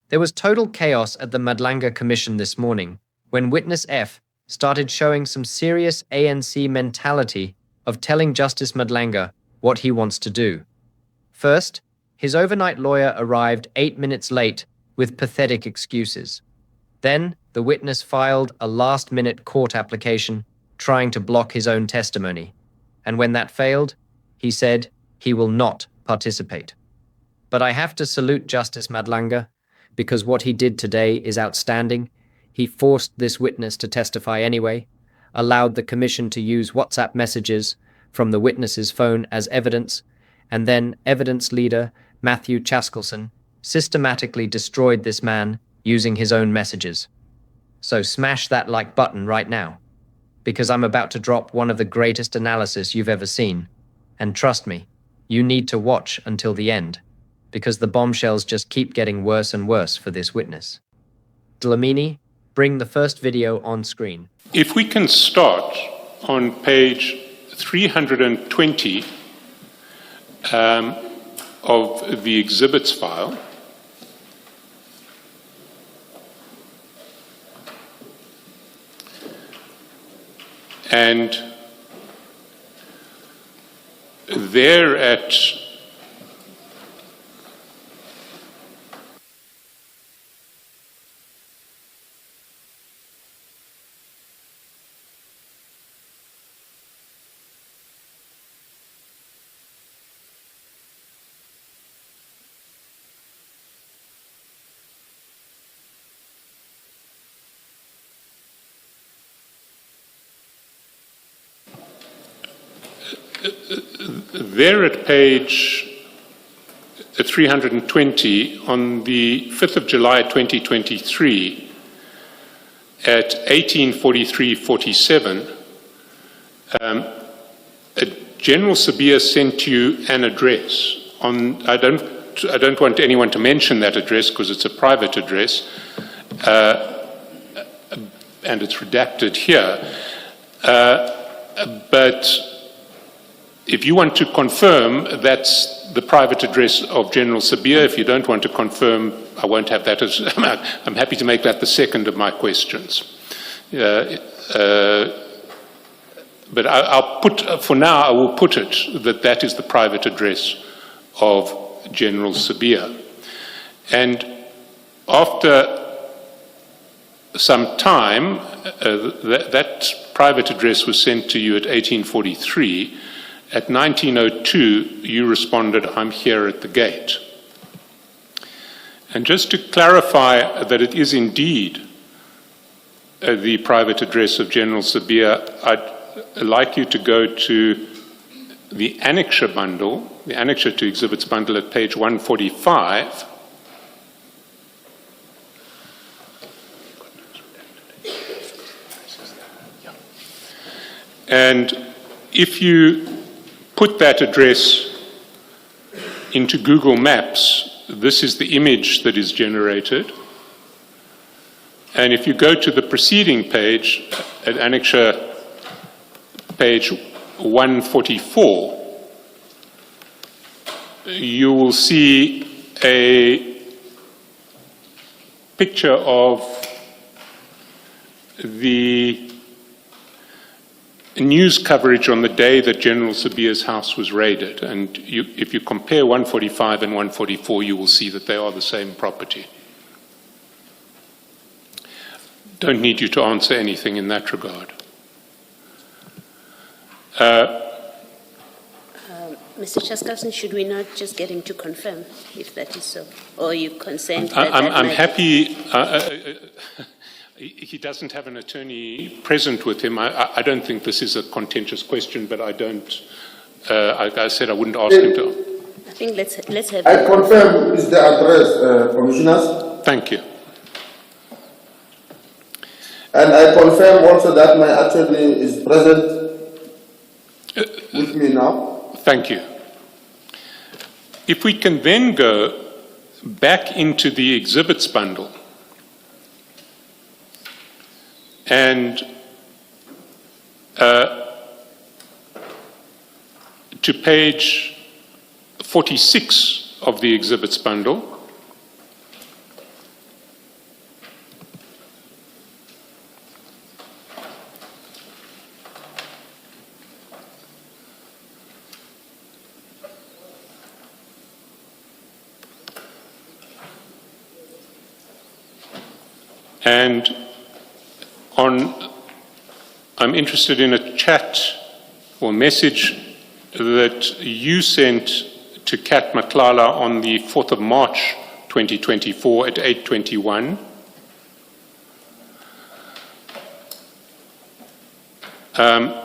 There was total chaos at the Madlanga Commission this morning when witness F started showing some serious ANC mentality of telling Justice Madlanga what he wants to do. First, his overnight lawyer arrived 8 minutes late with pathetic excuses. Then, the witness filed a last-minute court application trying to block his own testimony. And when that failed, he said he will not participate. But I have to salute Justice Madlanga, because what he did today is outstanding. He forced this witness to testify anyway, allowed the commission to use WhatsApp messages from the witness's phone as evidence, and then evidence leader Matthew Chaskelson systematically destroyed this man using his own messages. So smash that like button right now, because I'm about to drop one of the greatest analysis you've ever seen. And trust me, you need to watch until the end, because the bombshells just keep getting worse and worse for this witness. Dlamini, bring the first video on screen. If we can start on page 320 of the exhibits file. And there at page 320 on the 5th of July 2023 at 18:43:47, General Sabia sent you an address. I don't want anyone to mention that address because it's a private address, and it's redacted here. But if you want to confirm, that's the private address of General Sabia. If you don't want to confirm, I won't have that as, I'm happy to make that the second of my questions. But I'll put, for now, I will put it that that is the private address of General Sabia. And after some time, that private address was sent to you at 18:43. At 19:02, you responded, "I'm here at the gate." And just to clarify that it is indeed the private address of General Sabia, I'd like you to go to the annexure bundle, the annexure to exhibits bundle at page 145. And if you put that address into Google Maps, this is the image that is generated. And if you go to the preceding page, at annexure page 144, you will see a picture of the news coverage on the day that General Sabia's house was raided. And if you compare 145 and 144, you will see that they are the same property. Don't need you to answer anything in that regard. Mr. Chaskelson, should we not just get him to confirm if that is so? Or you consent that I'm happy. He doesn't have an attorney present with him. I don't think this is a contentious question, but I don't. I said I wouldn't ask him to. I think let's have. I confirm is the address, commissioners. Thank you. And I confirm also that my attorney is present with me now. Thank you. If we can then go back into the exhibits bundle and to page 46 of the exhibits bundle, And I'm interested in a chat or message that you sent to Kat Matlala on the 4th of March 2024 at 8:21.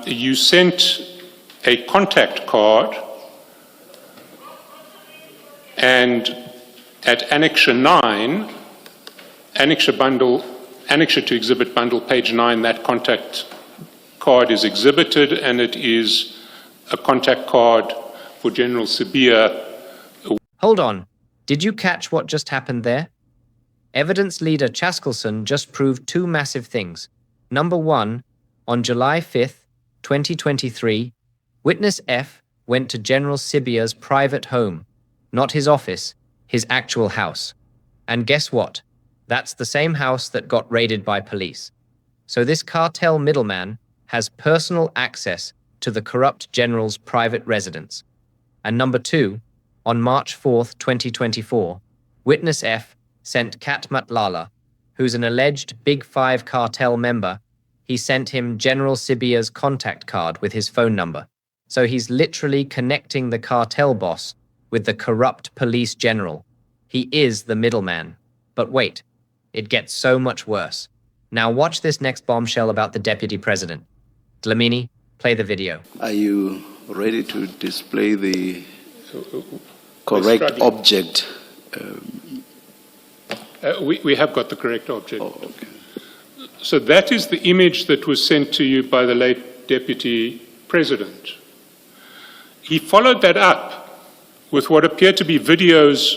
You sent a contact card, and at Annexure 9, Annexure to Exhibit Bundle, page 9, that contact card is exhibited, and it is a contact card for General Sibiya. Hold on. Did you catch what just happened there? Evidence leader Chaskelson just proved two massive things. Number one, on July 5th, 2023, Witness F went to General Sibiya's private home, not his office, his actual house. And guess what? That's the same house that got raided by police. So this cartel middleman has personal access to the corrupt general's private residence. And number two, on March 4th, 2024, Witness F sent Kat Matlala, who's an alleged Big Five cartel member. He sent him General Sibiya's contact card with his phone number. So he's literally connecting the cartel boss with the corrupt police general. He is the middleman. But wait, it gets so much worse. Now watch this next bombshell about the deputy president. Dlamini, play the video. Are you ready to display the correct object? We have got the correct object. Oh, okay. So that is the image that was sent to you by the late Deputy President. He followed that up with what appear to be videos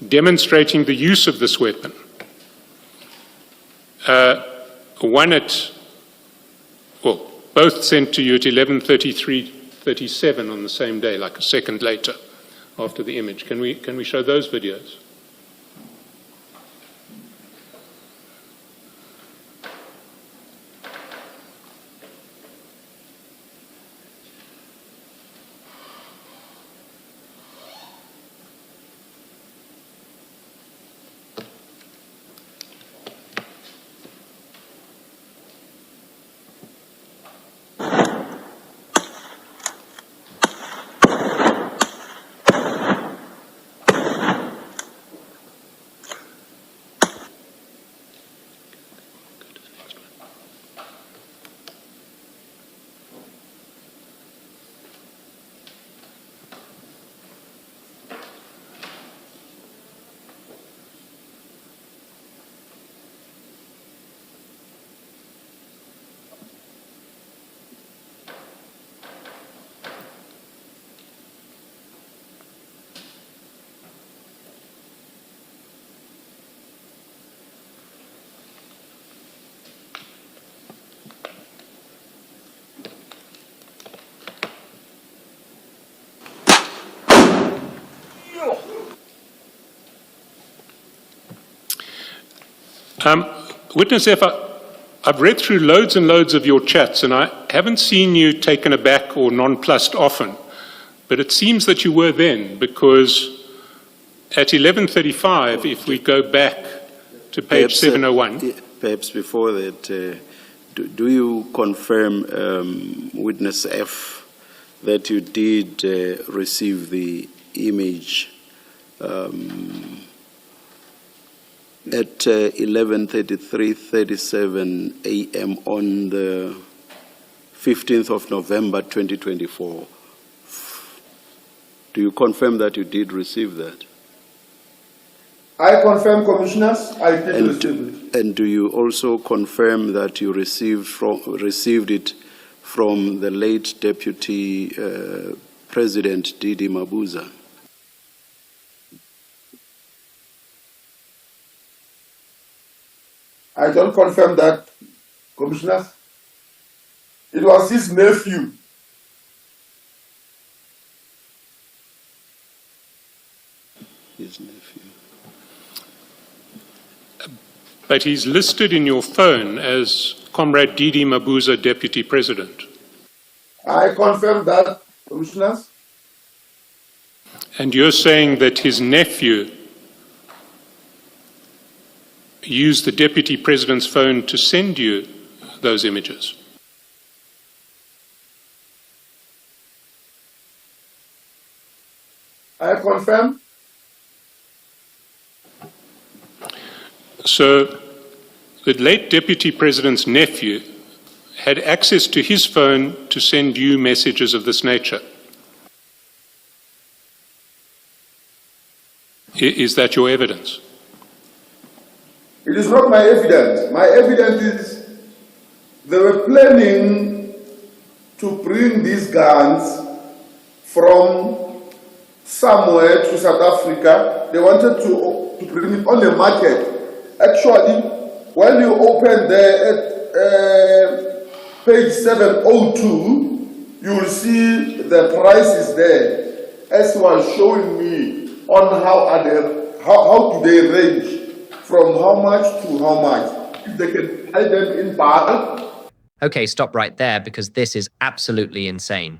demonstrating the use of this weapon. Both sent to you at 11:33:37 on the same day, like a second later after the image. Can we show those videos? Witness F, I've read through loads and loads of your chats, and I haven't seen you taken aback or nonplussed often, but it seems that you were then, because at 11:35, if we go back to page 701. Perhaps before that, do you confirm, Witness F, that you did receive the image at 11:33:37 a.m. on the 15th of November 2024? Do you confirm that you did receive that? I confirm, Commissioners, I did receive it. And do you also confirm that you received it from the late Deputy President Didi Mabuza? I don't confirm that, Commissioners. It was his nephew. His nephew. But he's listed in your phone as Comrade Didi Mabuza, Deputy President. I confirm that, Commissioners. And you're saying that his nephew use the Deputy President's phone to send you those images? I confirm. So, the late Deputy President's nephew had access to his phone to send you messages of this nature. Is that your evidence? It is not my evidence. My evidence is they were planning to bring these guns from somewhere to South Africa. They wanted to bring it on the market. Actually, when you open there at page 702, you will see the prices there, as he was showing me on how do they range from how much to how much. If they can buy them in bulk. Okay, stop right there because this is absolutely insane.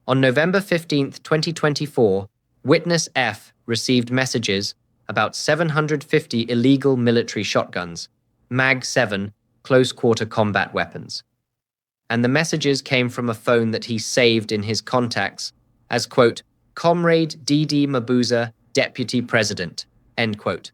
On November 15th, 2024, Witness F received messages about 750 illegal military shotguns, Mag-7 close-quarter combat weapons. And the messages came from a phone that he saved in his contacts as, quote, Comrade D.D. Mabuza, Deputy President, end quote.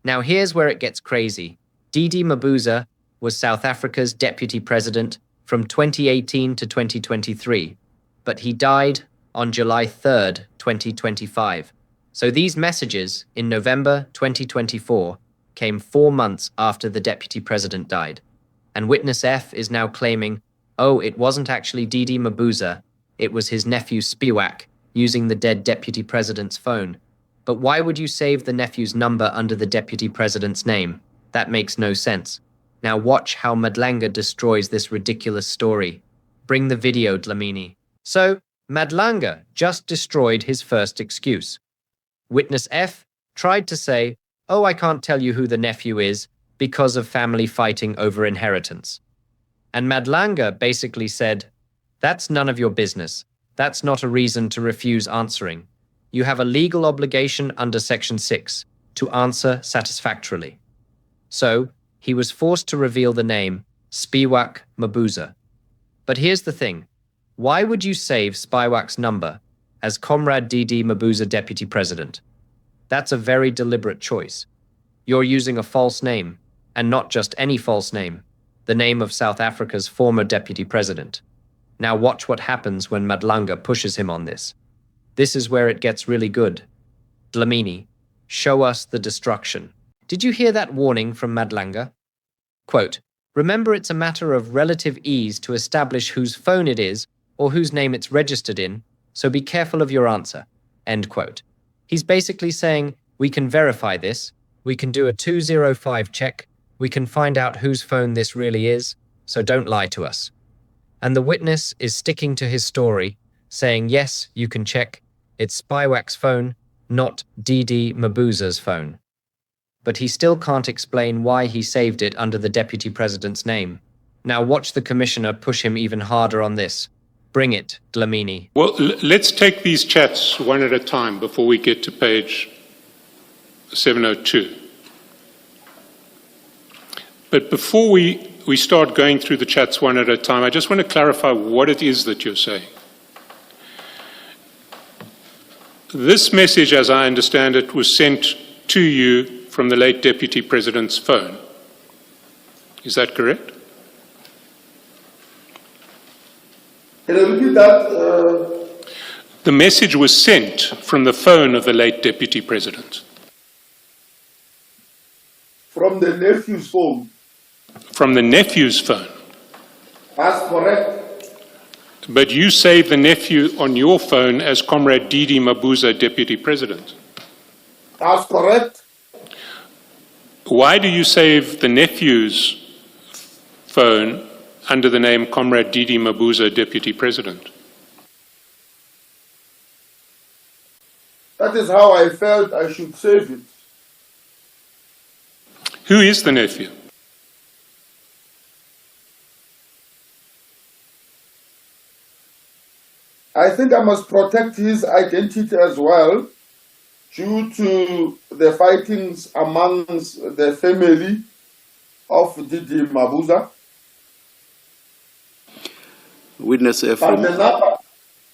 Now here's where it gets crazy. D.D. Mabuza was South Africa's Deputy President from 2018 to 2023, but he died on July 3rd, 2025. So these messages in November 2024 came 4 months after the Deputy President died. And Witness F is now claiming, oh, it wasn't actually D.D. Mabuza, it was his nephew Spiwak using the dead Deputy President's phone. But why would you save the nephew's number under the Deputy President's name? That makes no sense. Now watch how Madlanga destroys this ridiculous story. Bring the video, Dlamini. So, Madlanga just destroyed his first excuse. Witness F tried to say, oh, I can't tell you who the nephew is because of family fighting over inheritance. And Madlanga basically said, that's none of your business. That's not a reason to refuse answering. You have a legal obligation under Section 6 to answer satisfactorily. So, he was forced to reveal the name Spiwak Mabuza. But here's the thing. Why would you save Spiwak's number as Comrade D.D. Mabuza Deputy President? That's a very deliberate choice. You're using a false name, and not just any false name, the name of South Africa's former Deputy President. Now watch what happens when Madlanga pushes him on this. This is where it gets really good. Dlamini, show us the destruction. Did you hear that warning from Madlanga? Quote, remember it's a matter of relative ease to establish whose phone it is or whose name it's registered in, so be careful of your answer. End quote. He's basically saying, we can verify this, we can do a 205 check, we can find out whose phone this really is, so don't lie to us. And the witness is sticking to his story, saying, yes, you can check, it's Spiwak's phone, not D.D. Mabuza's phone. But he still can't explain why he saved it under the Deputy President's name. Now watch the Commissioner push him even harder on this. Bring it, Dlamini. Well, let's take these chats one at a time before we get to page 702. But before we start going through the chats one at a time, I just want to clarify what it is that you're saying. This message, as I understand it, was sent to you from the late Deputy President's phone. Is that correct? Can I repeat that? The message was sent from the phone of the late Deputy President. From the nephew's phone. From the nephew's phone. That's correct. But you saved the nephew on your phone as Comrade D.D. Mabuza, Deputy President. That's correct. Why do you save the nephew's phone under the name Comrade D.D. Mabuza, Deputy President? That is how I felt I should save it. Who is the nephew? I think I must protect his identity as well, due to the fightings amongst the family of Didi Mabuza. Witness F,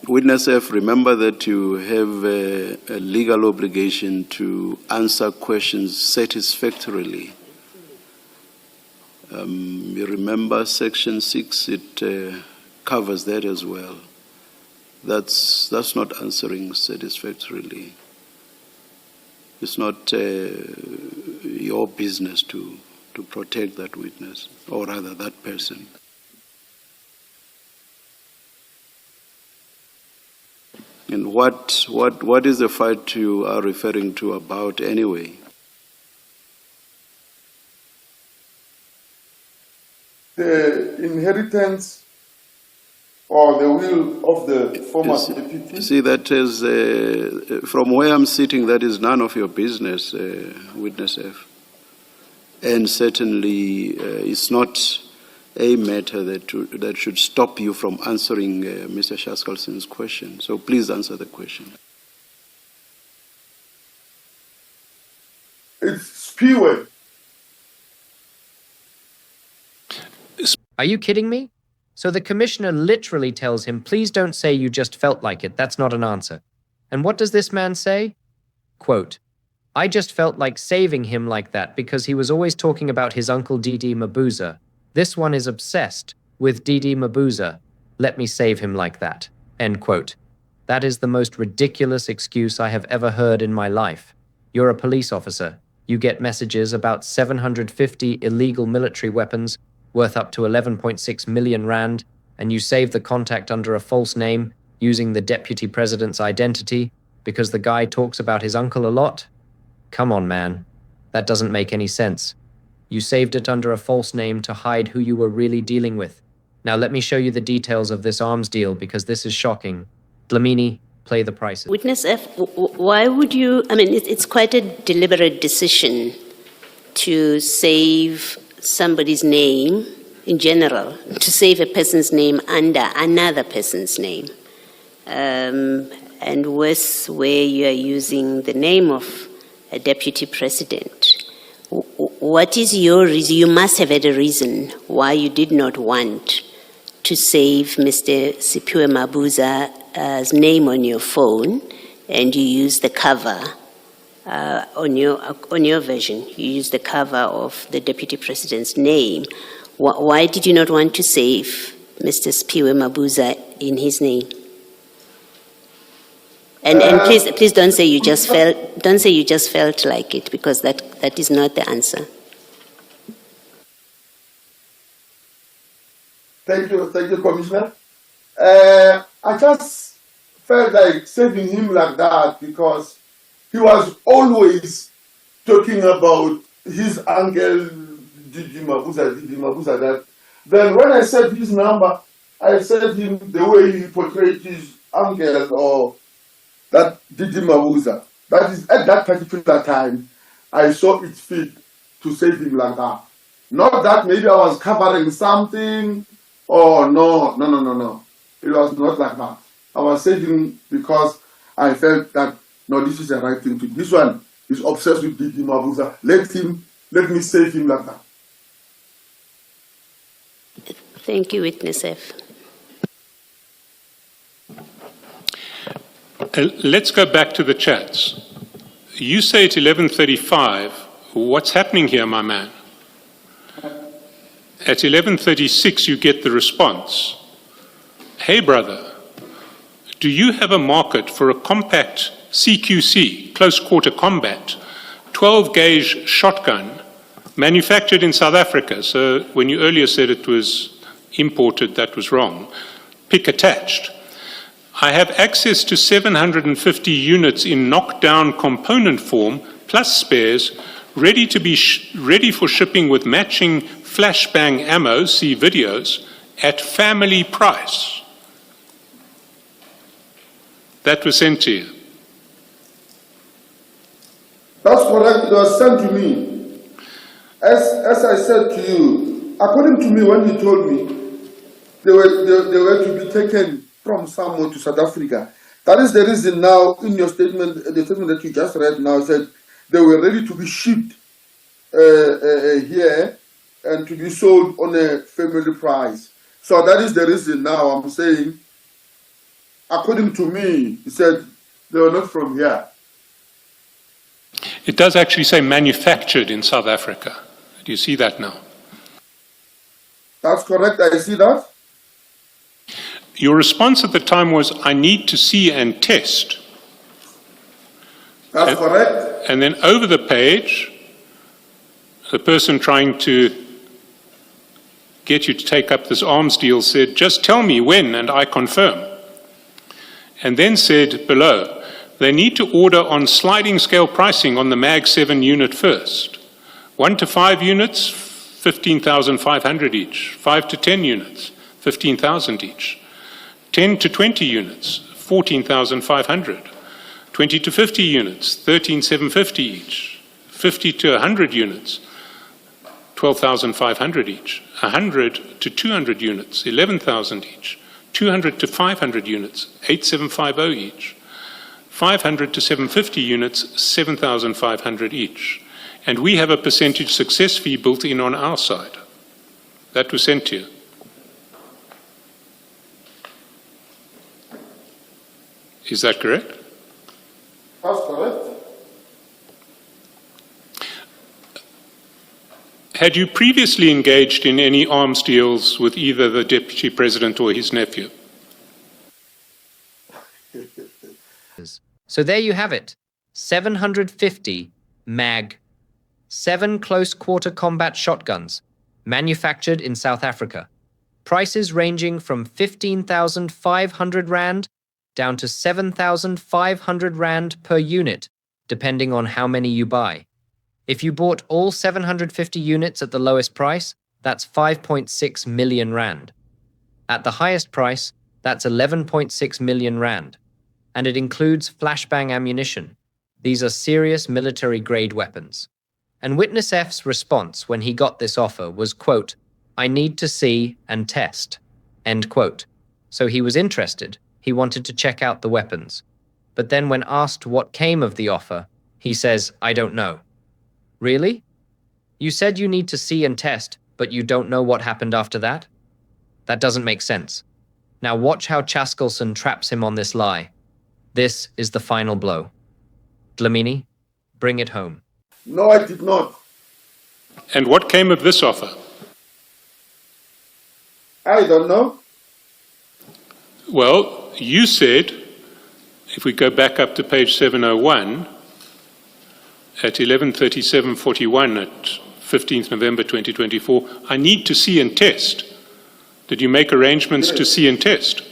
Witness F, remember that you have a legal obligation to answer questions satisfactorily. You remember Section 6, it covers that as well. That's not answering satisfactorily. It's not your business to protect that witness, or rather that person. And what is the fight you are referring to about anyway? The inheritance or the will of the former deputy. See, that is, from where I'm sitting, that is none of your business, Witness F. And certainly it's not a matter that should stop you from answering Mr. Shaskalson's question. So please answer the question. It's Spiwe. Are you kidding me? So the commissioner literally tells him, please don't say you just felt like it. That's not an answer. And what does this man say? Quote, I just felt like saving him like that because he was always talking about his uncle Didi Mabuza. This one is obsessed with Didi Mabuza. Let me save him like that. End quote. That is the most ridiculous excuse I have ever heard in my life. You're a police officer. You get messages about 750 illegal military weapons worth up to 11.6 million rand, and you save the contact under a false name using the deputy president's identity because the guy talks about his uncle a lot? Come on, man. That doesn't make any sense. You saved it under a false name to hide who you were really dealing with. Now let me show you the details of this arms deal because this is shocking. Dlamini, play the prices. Witness F, why would you, I mean, it's quite a deliberate decision to save somebody's name in general, to save a person's name under another person's name. And worse, where you are using the name of a deputy president. What is your reason? You must have had a reason why you did not want to save Mr. Siphiwe Mabuza's name on your phone, and you use the cover on your version. You use the cover of the deputy president's name. Why did you not want to save Mr. Siphiwe Mabuza in his name? And please don't say you just felt. Don't say you just felt like it, because that is not the answer. Thank you, Commissioner. I just felt like saving him like that because he was always talking about his uncle Didi Mabuza. That then when I said his number, I said him the way he portrayed his uncle or that Didi Mabuza. That is, at that particular time, I saw it fit to save him like that. Not that maybe I was covering something, or no. It was not like that. I was saving because I felt that, no, this is the right thing to do. This one is obsessed with Didi Mabuza. Let me save him like that. Thank you, Witness F. Let's go back to the chats. You say at 11:35, what's happening here, my man? At 11:36, you get the response. Hey, brother, do you have a market for a compact CQC, close quarter combat, 12-gauge shotgun, manufactured in South Africa? So when you earlier said it was imported, that was wrong. Pick attached. I have access to 750 units in knockdown component form, plus spares, ready to be ready for shipping with matching flashbang ammo, see videos, at family price. That was sent to you. That's correct. It was sent to me. As I said to you, according to me, when you told me they were to be taken from somewhere to South Africa, That is the reason now in your statement, the statement that you just read now said they were ready to be shipped here and to be sold on a family price. So that is the reason now I'm saying, according to me, he said they were not from here. It does actually say manufactured in South Africa. Do you see that now? That's correct, I see that. Your response at the time was, I need to see and test. That's correct. And then over the page, the person trying to get you to take up this arms deal said, just tell me when and I confirm. And then said below, they need to order on sliding scale pricing on the MAG 7 unit first. 1 to 5 units, 15,500 each. 5 to 10 units, 15,000 each. 10 to 20 units, 14,500. 20 to 50 units, 13,750 each. 50 to 100 units, 12,500 each. 100 to 200 units, 11,000 each. 200 to 500 units, 8,750 each. 500 to 750 units, 7,500 each. And we have a percentage success fee built in on our side. That was sent to you. Is that correct? That's correct. Had you previously engaged in any arms deals with either the Deputy President or his nephew? So there you have it. 750 MAG, 7 close quarter combat shotguns, manufactured in South Africa. Prices ranging from 15,500 Rand down to 7,500 Rand per unit, depending on how many you buy. If you bought all 750 units at the lowest price, that's 5.6 million Rand. At the highest price, that's 11.6 million Rand. And it includes flashbang ammunition. These are serious military-grade weapons. And Witness F's response when he got this offer was, quote, I need to see and test, end quote. So he was interested. He wanted to check out the weapons. But then when asked what came of the offer, he says, I don't know. Really? You said you need to see and test, but you don't know what happened after that? That doesn't make sense. Now watch how Chaskelson traps him on this lie. This is the final blow. Dlamini, bring it home. No, I did not. And what came of this offer? I don't know. Well, you said, if we go back up to page 701, at 11:37:41 at 15th November 2024, I need to see and test. Did you make arrangements to see and test?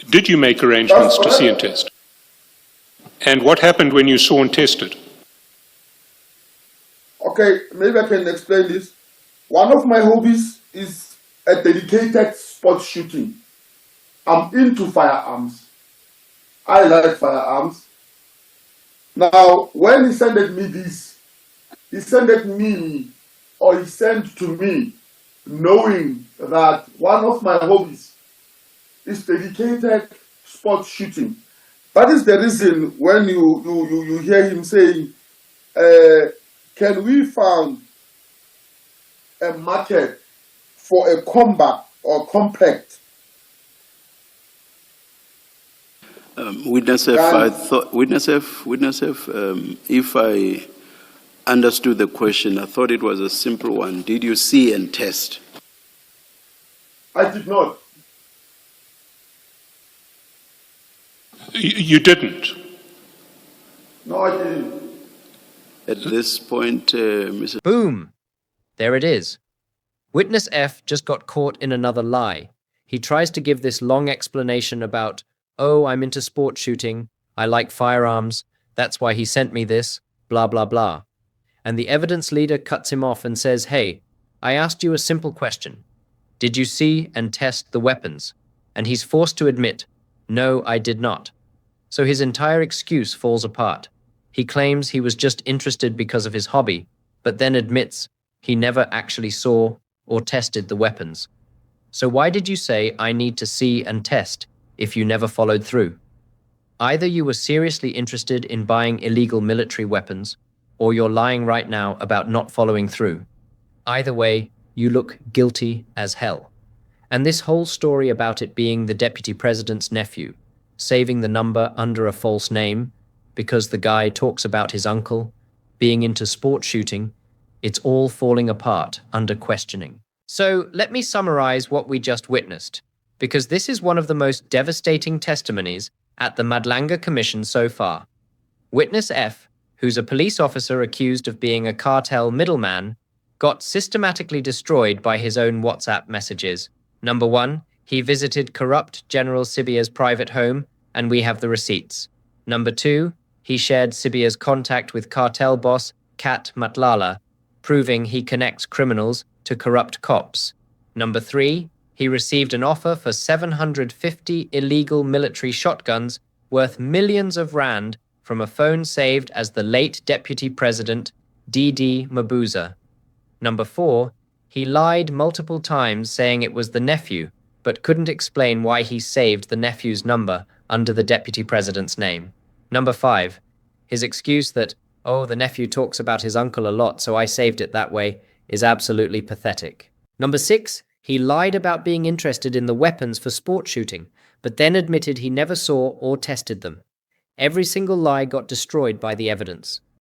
Did you make arrangements to see and test? And what happened when you saw and tested? Okay, maybe I can explain this. One of my hobbies is a dedicated sports shooting. I'm into firearms. I like firearms. Now, when he sent me this, he sent me, or he sent to me, knowing that one of my hobbies is dedicated sports shooting. That is the reason when you hear him saying, can we find a market for a combat or compact? Witness F, I thought, Witness F, if I understood the question, I thought it was a simple one. Did you see and test? I did not. You didn't? No, I didn't. At this point, Mr. Boom! There it is. Witness F just got caught in another lie. He tries to give this long explanation about, oh, I'm into sport shooting, I like firearms, that's why he sent me this, blah, blah, blah. And the evidence leader cuts him off and says, hey, I asked you a simple question. Did you see and test the weapons? And he's forced to admit, no, I did not. So his entire excuse falls apart. He claims he was just interested because of his hobby, but then admits he never actually saw or tested the weapons. So why did you say, I need to see and test, if you never followed through? Either you were seriously interested in buying illegal military weapons, or you're lying right now about not following through. Either way, you look guilty as hell. And this whole story about it being the deputy president's nephew, saving the number under a false name, because the guy talks about his uncle, being into sport shooting, it's all falling apart under questioning. So let me summarize what we just witnessed, because this is one of the most devastating testimonies at the Madlanga Commission so far. Witness F, who's a police officer accused of being a cartel middleman, got systematically destroyed by his own WhatsApp messages. Number 1, he visited corrupt General Sibiya's private home, and we have the receipts. Number 2, he shared Sibiya's contact with cartel boss Kat Matlala, proving he connects criminals to corrupt cops. Number 3, he received an offer for 750 illegal military shotguns worth millions of rand from a phone saved as the late Deputy President D.D. Mabuza. Number 4, he lied multiple times saying it was the nephew, but couldn't explain why he saved the nephew's number under the Deputy President's name. Number 5, his excuse that, oh, the nephew talks about his uncle a lot, so I saved it that way, is absolutely pathetic. Number 6, he lied about being interested in the weapons for sport shooting, but then admitted he never saw or tested them. Every single lie got destroyed by the evidence.